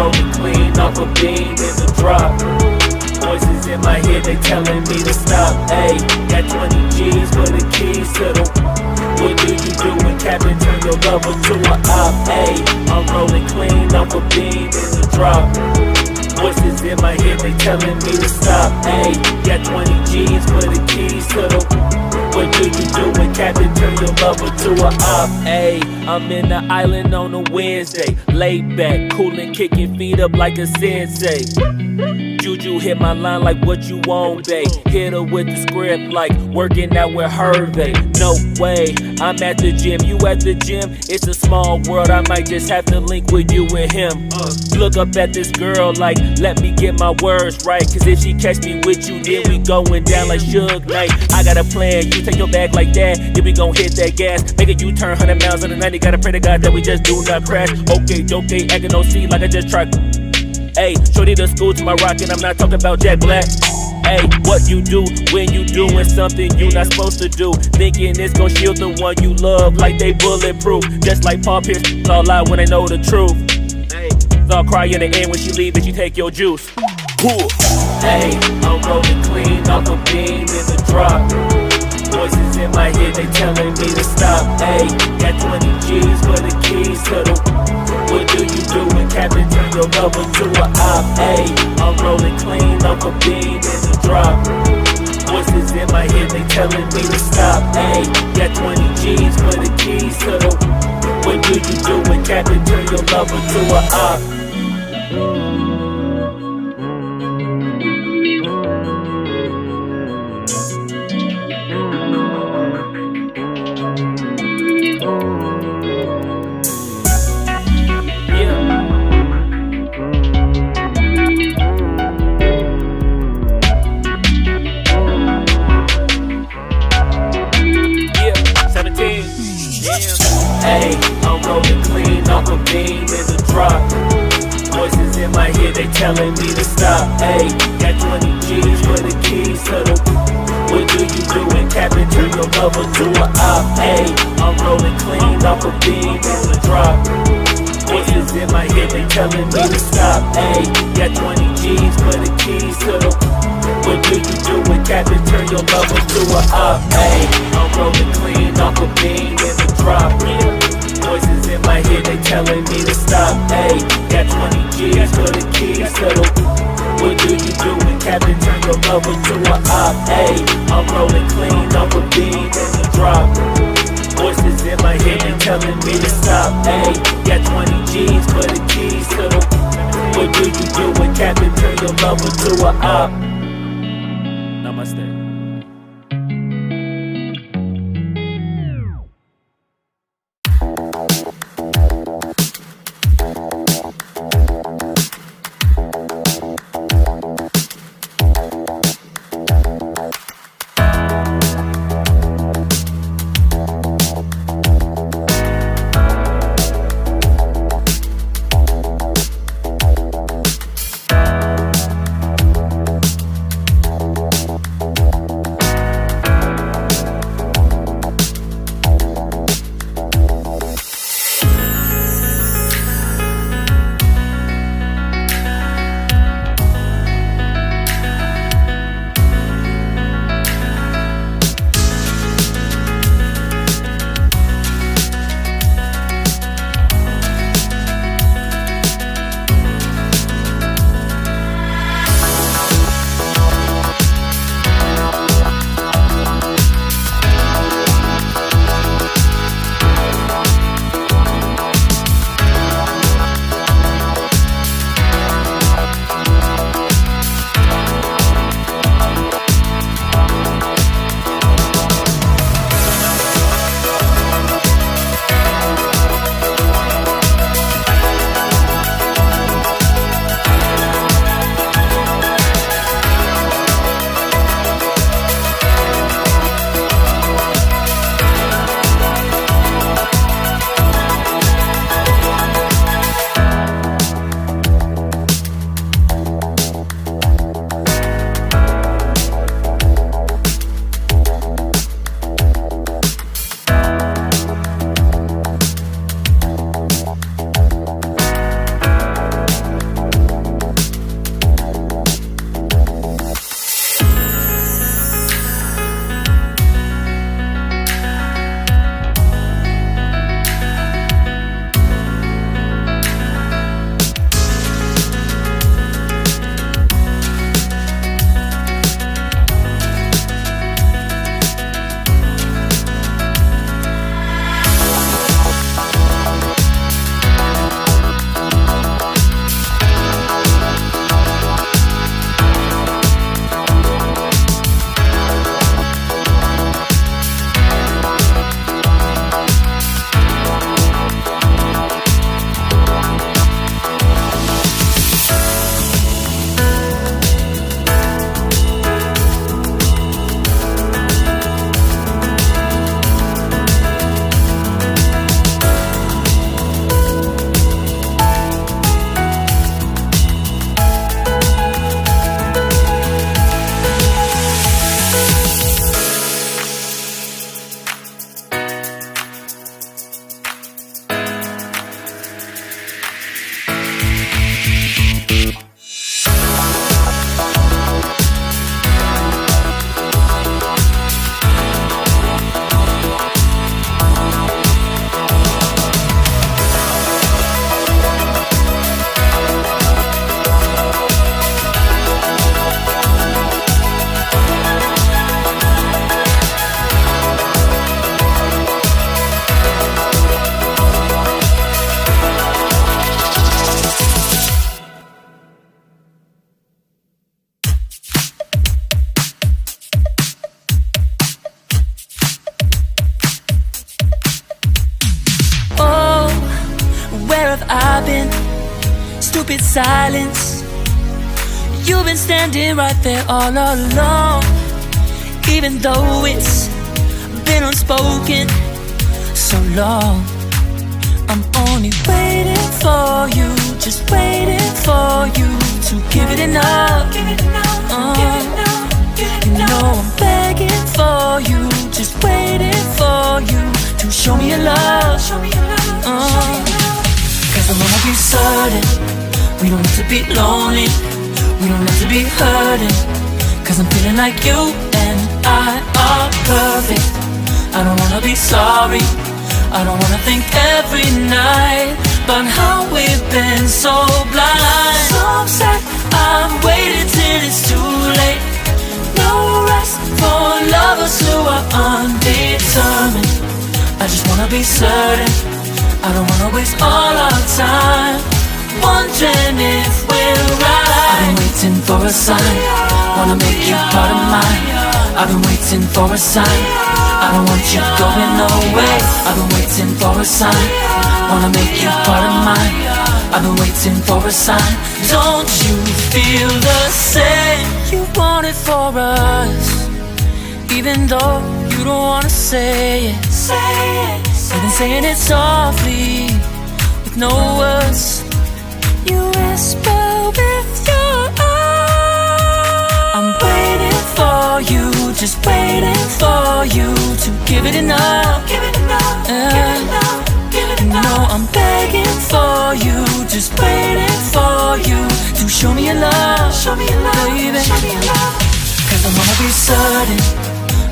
rolling clean off a beam in the drop. Voices in my head, they telling me to stop. Ayy, got 20 G's for the keys to the. What do you do when Captain turn your lover to a op? Ayy, I'm rolling clean off a beam in the drop. Voices in my head, they telling me to stop. Ayy, got 20 G's for the keys to the. What do you do when Captain turn your lover to a op? Ayy, I'm in the island on a Wednesday, laid back, coolin', kicking feet up like a sensei. Juju hit my line like what you want, babe. Hit her with the script like working out with Hervey. No way, I'm at the gym, you at the gym. It's a small world, I might just have to link with you and him. Look up at this girl like, let me get my words right. Cause if she catch me with you, then we going down like Suge Knight. I got a plan, you take your bag like that, then we gon' hit that gas. Make a U-turn 100 miles on the 90, gotta pray to God that we just do not crash. Okay, acting on C like I just tried. Ayy, shorty the school to my rock and I'm not talking about Jack Black. Ayy, what you do when you doing something you not supposed to do? Thinking it's gon' shield the one you love like they bulletproof. Just like Paul Pierce, all lie when they know the truth. Ayy, so I'll cry in the end when she leave and she take your juice. Ayy, I'm rolling clean off a beam in the drop. Voices in my head, they telling me to stop. Ayy, got 20 G's for the keys to the. What do you do when Captain turn your lover to a op? Ayy, I'm rolling clean off a beam in the drop. Voices in my head, they telling me to stop. Ayy, got 20 G's for the keys to the. What do you do when Captain turn your lover to a op? Ayy, I'm rolling clean off a beam in the drop. Voices in my head, they telling me to stop. Ayy, got 20 G's for the keys to the. What do you do when Captain turn your lover to a op? Ayy, I'm rolling clean off a beam in the drop. Voices in my head, they telling me to stop. Ayy, got 20 G's for the keys to the. What do you do when Captain turn your lover to a op? Ayy, I'm rolling clean off a beam in the drop. Voices in my head, they telling me to stop. Ayy, got 20 G's for the keys to the. What do you do when Captain turn your lover to a op? Ayy, I'm rolling clean off a beam in the drop. Voices in my head, they telling me to stop. Ayy, got 20 G's for the keys to the. What do you do when Captain turn your lover to a op? Namaste. stupid silence. You've been standing right there all along, even though it's been unspoken so long. I'm only waiting for you, just waiting for you to give it enough. You know I'm begging for you, just waiting for you to show me your love. Cause I wanna be certain we don't have to be lonely, we don't have to be hurting. Cause I'm feeling like you and I are perfect. I don't wanna be sorry, I don't wanna think every night about how we've been so blind. So upset, I've waited till it's too late. No rest for lovers who are undetermined. I just wanna be certain, I don't wanna waste all our time wondering if we're right. I've been waiting for a sign, wanna make you part of mine. I've been waiting for a sign, I don't want you going away. I've been waiting for a sign, wanna make you part of mine. I've been waiting for a sign. Don't you feel the same? You want it for us, even though you don't wanna say it. You've been saying it softly, with no words. You whisper with your eyes. I'm waiting for you, just waiting for you to give it enough. You know I'm begging for you, just waiting for you to show me your love, baby. Cause I wanna be certain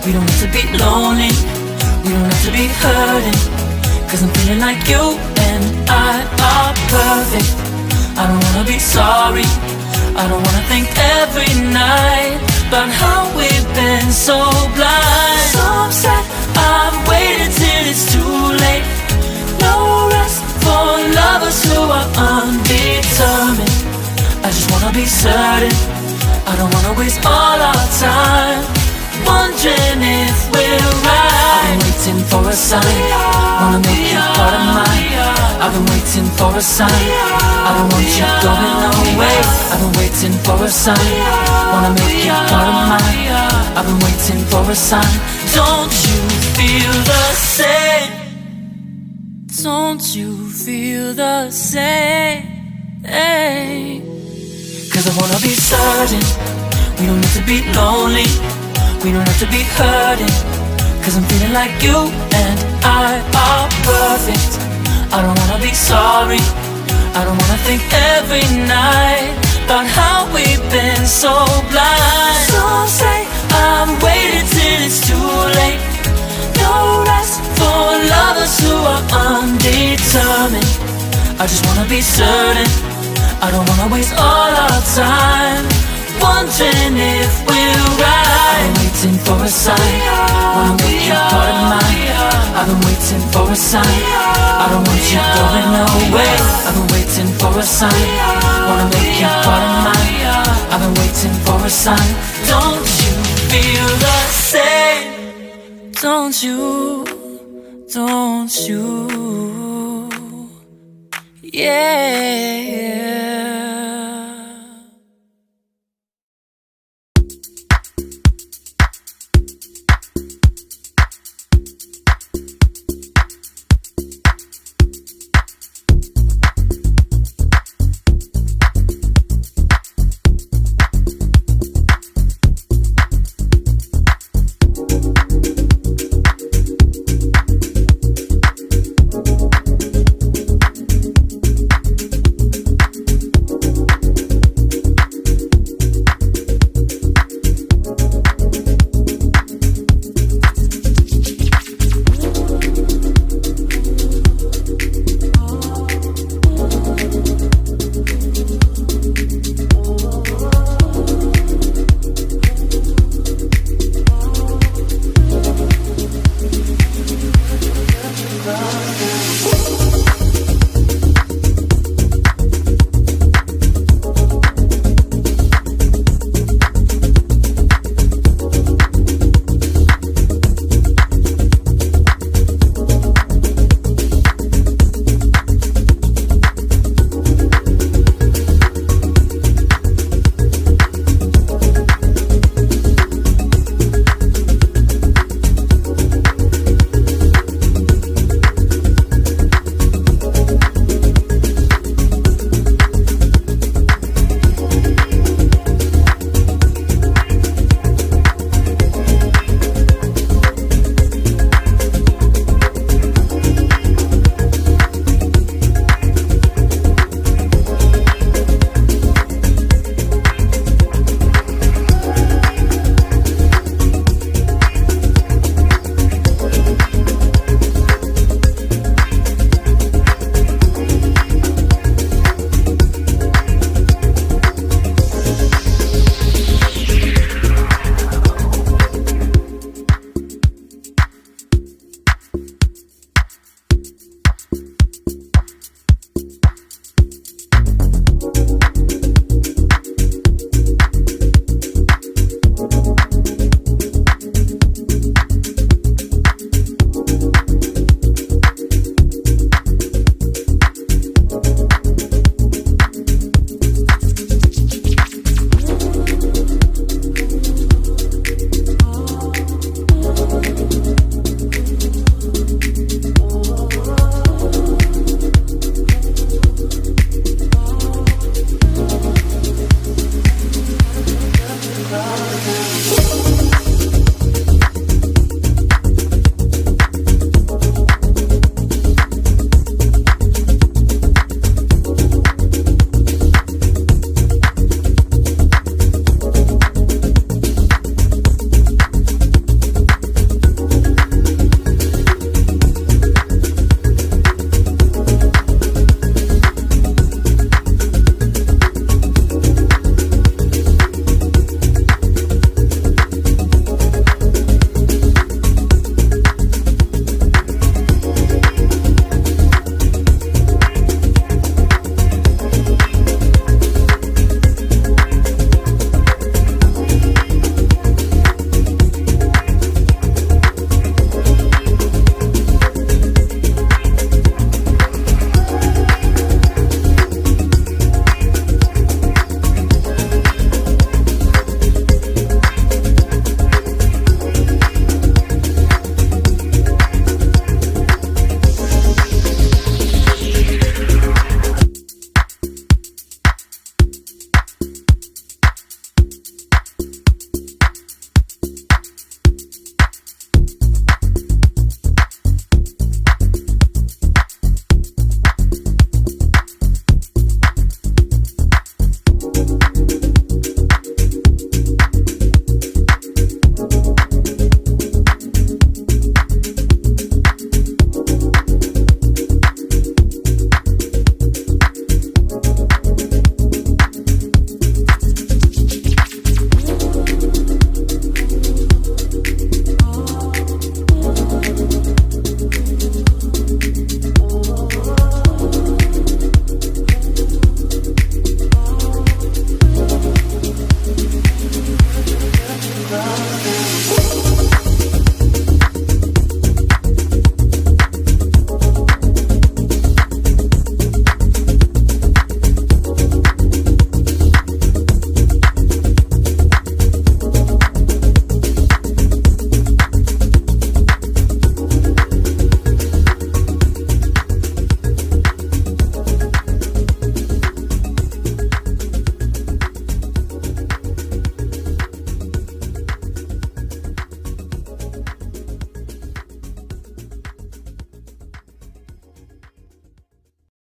we don't have to be lonely, we don't have to be hurting. Cause I'm feeling like you and I are perfect. I don't wanna be sorry, I don't wanna think every night about how we've been so blind. So upset, I've waited till it's too late. No rest for lovers who are undetermined. I just wanna be certain, I don't wanna waste all our time wondering if we're right. I've been waiting for a sign, wanna make you part of mine. I've been waiting for a sign, I don't want you going away. I've been waiting for a sign, wanna make you part of mine. I've been waiting for a sign. Don't you feel the same? Don't you feel the same? Cause I wanna be certain we don't have to be lonely, we don't have to be hurting. Cause I'm feeling like you and I are perfect. I don't wanna be sorry, I don't wanna think every night about how we've been so blind. Some say I've waited till it's too late. No rest for lovers who are undetermined. I just wanna be certain, I don't wanna waste all our time wondering if we're right. I've been waiting for a sign, wanna make you part of mine. I've been waiting for a sign, I don't want you going away. I've been waiting for a sign, wanna make you part of mine. I've been waiting for a sign. Don't you feel the same? Don't you, don't you, yeah.